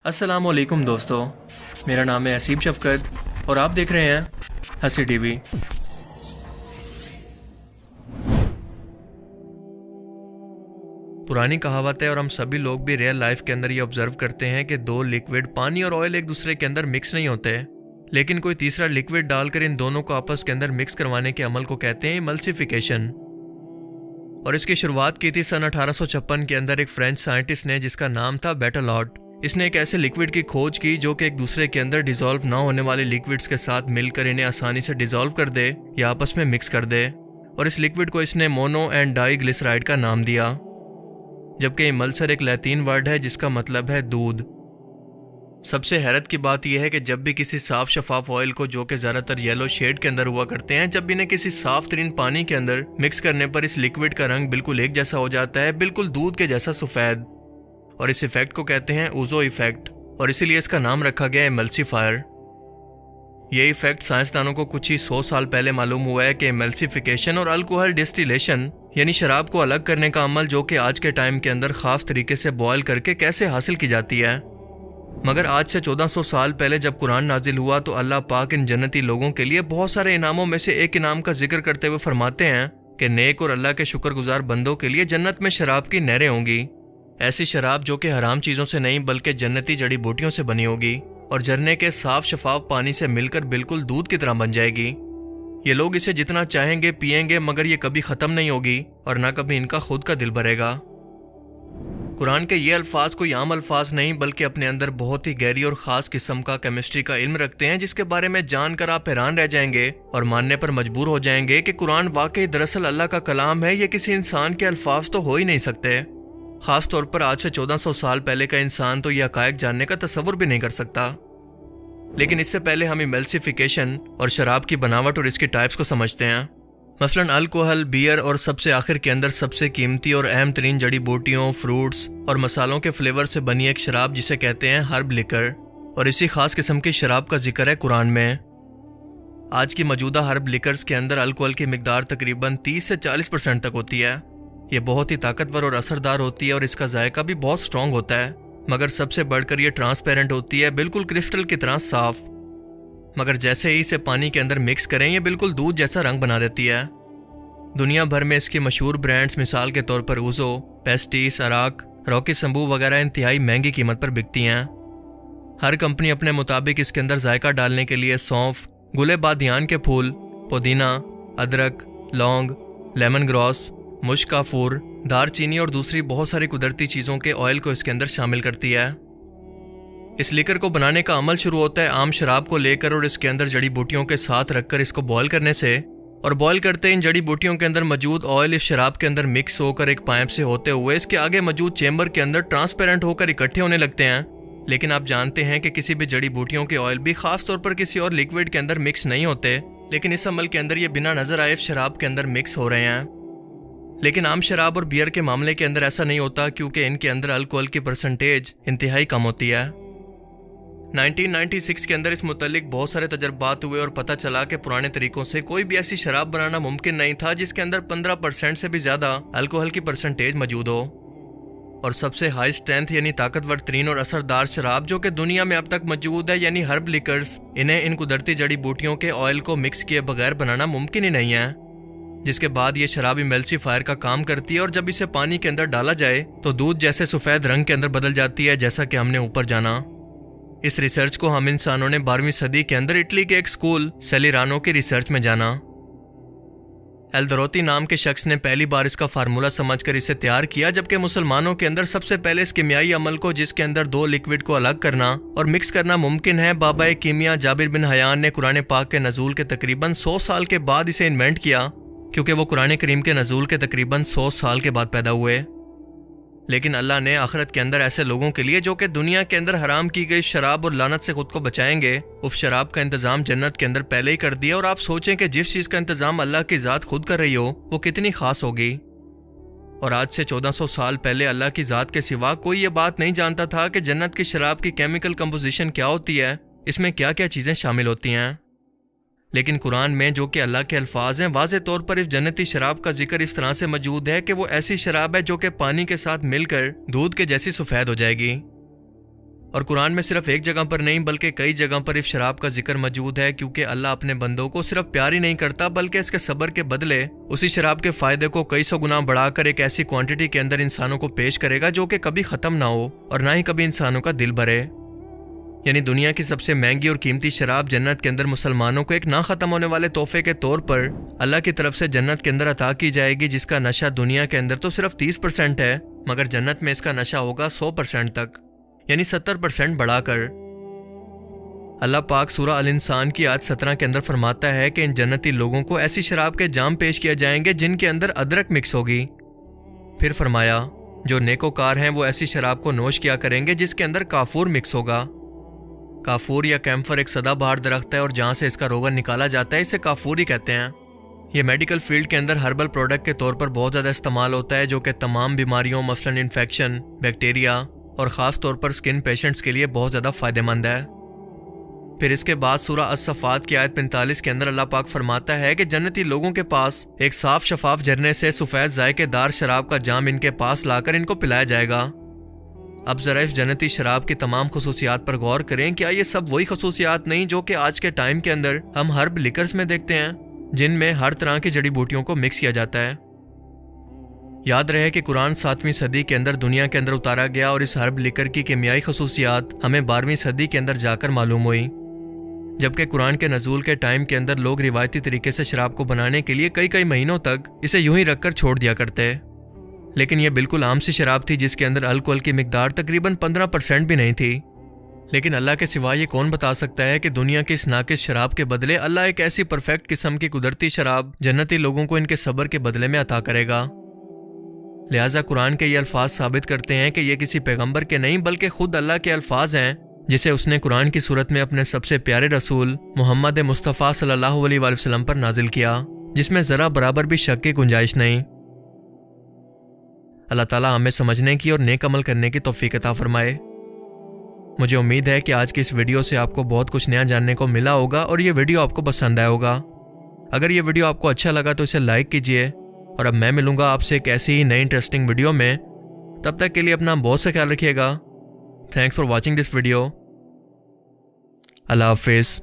अस्सलाम वालेकुम दोस्तों, मेरा नाम है असीब शफकत और आप देख रहे हैं हंसी टीवी। पुरानी कहावत है और हम सभी लोग भी रियल लाइफ के अंदर ये ऑब्जर्व करते हैं कि दो लिक्विड पानी और ऑयल एक दूसरे के अंदर मिक्स नहीं होते, लेकिन कोई तीसरा लिक्विड डालकर इन दोनों को आपस के अंदर मिक्स करवाने के अमल को कहते हैं इमल्सिफिकेशन। और इसकी शुरुआत की थी सन 1856 के अंदर एक फ्रेंच साइंटिस्ट ने जिसका नाम था बेटलॉट। इसने एक ऐसे लिक्विड की खोज की जो कि एक दूसरे के अंदर डिसॉल्व ना होने वाले लिक्विड्स के साथ मिलकर इन्हें आसानी से डिसॉल्व कर दे या आपस में मिक्स कर दे, और इस लिक्विड को इसने मोनो एंड डाइग्लिसराइड का नाम दिया, जबकि इमल्सर एक लैतीन वर्ड है जिसका मतलब है दूध। सबसे हैरत की बात यह है कि जब भी किसी साफ शफाफ ऑयल को, जो कि ज़्यादातर येलो शेड के अंदर हुआ करते हैं, जब इन्हें किसी साफ तरीन पानी के अंदर मिक्स करने पर इस लिक्विड का रंग बिल्कुल एक जैसा हो जाता है, बिल्कुल दूध के जैसा सफ़ेद, और इस इफेक्ट को कहते हैं ओजो इफेक्ट, और इसीलिए इसका नाम रखा गया इमल्सिफायर। ये इफेक्ट साइंसदानों को कुछ ही 100 साल पहले मालूम हुआ है कि इमल्सिफिकेशन और अल्कोहल डिस्टिलेशन यानी शराब को अलग करने का अमल, जो कि आज के टाइम के अंदर खास तरीके से बॉयल करके कैसे हासिल की जाती है। मगर आज से 1400 साल पहले जब कुरान नाजिल हुआ तो अल्लाह पाक इन जन्नती लोगों के लिए बहुत सारे इनामों में से एक इनाम का जिक्र करते हुए फरमाते हैं कि नेक और अल्लाह के शुक्रगुजार बंदों के लिए जन्नत में शराब की नहरें होंगी। ऐसी शराब जो कि हराम चीज़ों से नहीं बल्कि जन्नती जड़ी बूटियों से बनी होगी और झरने के साफ शफाफ पानी से मिलकर बिल्कुल दूध की तरह बन जाएगी। ये लोग इसे जितना चाहेंगे पिएंगे, मगर ये कभी ख़त्म नहीं होगी और ना कभी इनका खुद का दिल भरेगा। कुरान के ये अल्फाज कोई आम अल्फाज नहीं बल्कि अपने अंदर बहुत ही गहरी और ख़ास किस्म का केमिस्ट्री का इल्म रखते हैं, जिसके बारे में जानकर आप हैरान रह जाएंगे और मानने पर मजबूर हो जाएंगे कि कुरान वाकई दरअसल अल्लाह का कलाम है। ये किसी इंसान के अल्फाज तो हो ही नहीं सकते। ख़ास तौर पर आज से 1400 साल पहले का इंसान तो यह हक़ाइक़ जानने का तसव्वुर भी नहीं कर सकता। लेकिन इससे पहले हम इमल्सिफिकेशन और शराब की बनावट और इसकी टाइप्स को समझते हैं। मसलन अल्कोहल, बियर और सबसे आखिर के अंदर सबसे कीमती और अहम तरीन जड़ी बूटियों, फ्रूट्स और मसालों के फ्लेवर से बनी एक शराब जिसे कहते हैं हर्ब लिकर, और इसी खास किस्म की शराब का जिक्र है कुरान में। आज की मौजूदा हर्ब लिकर्स के अंदर अल्कोहल की मिकदार तकरीबन 30 से 40% तक होती है। ये बहुत ही ताकतवर और असरदार होती है और इसका जायका भी बहुत स्ट्रॉन्ग होता है, मगर सबसे बढ़कर ये ट्रांसपेरेंट होती है, बिल्कुल क्रिस्टल की तरह साफ। मगर जैसे ही इसे पानी के अंदर मिक्स करें ये बिल्कुल दूध जैसा रंग बना देती है। दुनिया भर में इसकी मशहूर ब्रांड्स मिसाल के तौर पर उज़ो, पेस्टिस, अराक, रॉकी संबू वगैरह इंतहाई महंगी कीमत पर बिकती हैं। हर कंपनी अपने मुताबिक इसके अंदर जायका डालने के लिए सौंफ, गुले बादियान के फूल, पुदीना, अदरक, लौंग, लेमन ग्रास, मुश्क काफूर, दारचीनी और दूसरी बहुत सारी कुदरती चीज़ों के ऑयल को इसके अंदर शामिल करती है। इस लिकर को बनाने का अमल शुरू होता है आम शराब को लेकर और इसके अंदर जड़ी बूटियों के साथ रखकर इसको बॉयल करने से, और बॉयल करते इन जड़ी बूटियों के अंदर मौजूद ऑयल इस शराब के अंदर मिक्स होकर एक पाइप से होते हुए इसके आगे मौजूद चेंबर के अंदर ट्रांसपेरेंट होकर इकट्ठे होने लगते हैं। लेकिन आप जानते हैं कि किसी भी जड़ी बूटियों के ऑयल भी खास तौर पर किसी और लिक्विड के अंदर मिक्स नहीं होते, लेकिन इस अमल के अंदर ये बिना नजर आए शराब के अंदर मिक्स हो रहे हैं। लेकिन आम शराब और बियर के मामले के अंदर ऐसा नहीं होता, क्योंकि इनके अंदर अल्कोहल की परसेंटेज इंतहाई कम होती है। 1996 के अंदर इस मुतल्लिक बहुत सारे तजर्बात हुए और पता चला कि पुराने तरीकों से कोई भी ऐसी शराब बनाना मुमकिन नहीं था जिसके अंदर 15% से भी ज़्यादा अल्कोहल की परसेंटेज मौजूद हो। और सबसे हाई स्ट्रेंथ यानी ताकतवर तरीन और असरदार शराब जो कि दुनिया में अब तक मौजूद है यानी हर्ब लिकर्स, इन्हें इन कुदरती जड़ी बूटियों के ऑयल को मिक्स किए बगैर बनाना मुमकिन ही नहीं है। जिसके बाद ये शराब इमल्सिफायर का काम करती है और जब इसे पानी के अंदर डाला जाए तो दूध जैसे सफ़ेद रंग के अंदर बदल जाती है, जैसा कि हमने ऊपर जाना। इस रिसर्च को हम इंसानों ने 12वीं सदी के अंदर इटली के एक स्कूल सेलिरानो की रिसर्च में जाना। एल्दरोती नाम के शख्स ने पहली बार इसका फार्मूला समझकर इसे तैयार किया, जबकि मुसलमानों के अंदर सबसे पहले इस कीमियाई अमल को, जिसके अंदर दो लिक्विड को अलग करना और मिक्स करना मुमकिन है, बाबा कीमिया जाबिर बिन हयान ने कुरान पाक के नज़ूल के तकरीबन 100 साल के बाद इसे इन्वेंट किया, क्योंकि वो कुरान करीम के नज़ूल के तकरीबन 100 साल के बाद पैदा हुए। लेकिन अल्लाह ने आखिरत के अंदर ऐसे लोगों के लिए जो कि दुनिया के अंदर हराम की गई शराब और लानत से खुद को बचाएंगे, उस शराब का इंतज़ाम जन्नत के अंदर पहले ही कर दिया। और आप सोचें कि जिस चीज़ का इंतज़ाम अल्लाह की ज़ात खुद कर रही हो वो कितनी ख़ास होगी। और आज से 1400 साल पहले अल्लाह की ज़ात के सिवा कोई ये बात नहीं जानता था कि जन्नत की शराब की केमिकल कंपोजिशन क्या होती है, इसमें क्या क्या चीज़ें शामिल होती हैं। लेकिन कुरान में जो कि अल्लाह के अल्फाज हैं, वाज़े तौर पर इस जन्नती शराब का जिक्र इस तरह से मौजूद है कि वो ऐसी शराब है जो कि पानी के साथ मिलकर दूध के जैसी सफ़ेद हो जाएगी। اور قرآن میں صرف ایک جگہ پر نہیں بلکہ کئی جگہ پر اس شراب کا ذکر موجود ہے، کیونکہ اللہ اپنے بندوں کو صرف پیار ہی نہیں کرتا بلکہ اس کے صبر کے بدلے اسی شراب کے فائدے کو کئی سو گنا بڑھا کر ایک ایسی کوانٹٹی کے اندر انسانوں کو پیش کرے گا جو کہ کبھی ختم نہ ہو اور نہ ہی کبھی انسانوں کا دل بھرے۔ یعنی دنیا کی سب سے مہنگی اور قیمتی شراب جنت کے اندر مسلمانوں کو ایک نہ ختم ہونے والے تحفے کے طور پر اللہ کی طرف سے جنت کے اندر عطا کی جائے گی، جس کا نشہ دنیا کے اندر تو صرف 30% ہے، مگر جنت میں اس کا نشہ ہوگا 100% تک، یعنی 70% بڑھا کر۔ اللہ پاک سورہ الانسان کی آیت 17 کے اندر فرماتا ہے کہ ان جنتی لوگوں کو ایسی شراب کے جام پیش کیا جائیں گے جن کے اندر ادرک مکس ہوگی۔ پھر فرمایا جو نیکوکار ہیں وہ ایسی شراب کو نوش کیا کریں گے جس کے اندر کافور مکس ہوگا۔ کافور یا کیمفر ایک سدا بہار درخت ہے اور جہاں سے اس کا روغن نکالا جاتا ہے اسے کافور ہی کہتے ہیں۔ یہ میڈیکل فیلڈ کے اندر ہربل پروڈکٹ کے طور پر بہت زیادہ استعمال ہوتا ہے، جو کہ تمام بیماریوں مثلاً انفیکشن، بیکٹیریا اور خاص طور پر سکن پیشنٹس کے لیے بہت زیادہ فائدہ مند ہے۔ پھر اس کے بعد سورہ الصفات کی آیت 45 کے اندر اللہ پاک فرماتا ہے کہ جنتی لوگوں کے پاس ایک صاف شفاف جھرنے سے سفید ذائقے دار شراب کا جام ان کے پاس لا کر ان کو پلایا جائے گا۔ اب ذرا اس جنتی شراب کی تمام خصوصیات پر غور کریں، کیا یہ سب وہی خصوصیات نہیں جو کہ آج کے ٹائم کے اندر ہم ہرب لیکرز میں دیکھتے ہیں، جن میں ہر طرح کی جڑی بوٹیوں کو مکس کیا جاتا ہے؟ یاد رہے کہ قرآن 7ویں صدی کے اندر دنیا کے اندر اتارا گیا اور اس ہرب لیکر کی کیمیائی خصوصیات ہمیں 12ویں صدی کے اندر جا کر معلوم ہوئی، جبکہ قرآن کے نزول کے ٹائم کے اندر لوگ روایتی طریقے سے شراب کو بنانے کے لیے کئی مہینوں تک اسے یوں ہی رکھ کر چھوڑ دیا کرتے، لیکن یہ بالکل عام سی شراب تھی جس کے اندر الکوہل کی مقدار تقریباً 15% بھی نہیں تھی۔ لیکن اللہ کے سوا یہ کون بتا سکتا ہے کہ دنیا کی اس ناقص شراب کے بدلے اللہ ایک ایسی پرفیکٹ قسم کی قدرتی شراب جنتی لوگوں کو ان کے صبر کے بدلے میں عطا کرے گا۔ لہٰذا قرآن کے یہ الفاظ ثابت کرتے ہیں کہ یہ کسی پیغمبر کے نہیں بلکہ خود اللہ کے الفاظ ہیں، جسے اس نے قرآن کی صورت میں اپنے سب سے پیارے رسول محمد مصطفیٰ صلی اللہ علیہ وآلہ وسلم پر نازل کیا، جس میں ذرا برابر بھی شک کی گنجائش نہیں۔ اللہ تعالیٰ ہمیں سمجھنے کی اور نیک عمل کرنے کی توفیق عطا فرمائے۔ مجھے امید ہے کہ آج کی اس ویڈیو سے آپ کو بہت کچھ نیا جاننے کو ملا ہوگا اور یہ ویڈیو آپ کو پسند آیا ہوگا۔ اگر یہ ویڈیو آپ کو اچھا لگا تو اسے لائک کیجئے، اور اب میں ملوں گا آپ سے ایک ایسی ہی نئی انٹرسٹنگ ویڈیو میں۔ تب تک کے لیے اپنا بہت سا خیال رکھیے گا۔ Thanks for watching this video. اللہ حافظ۔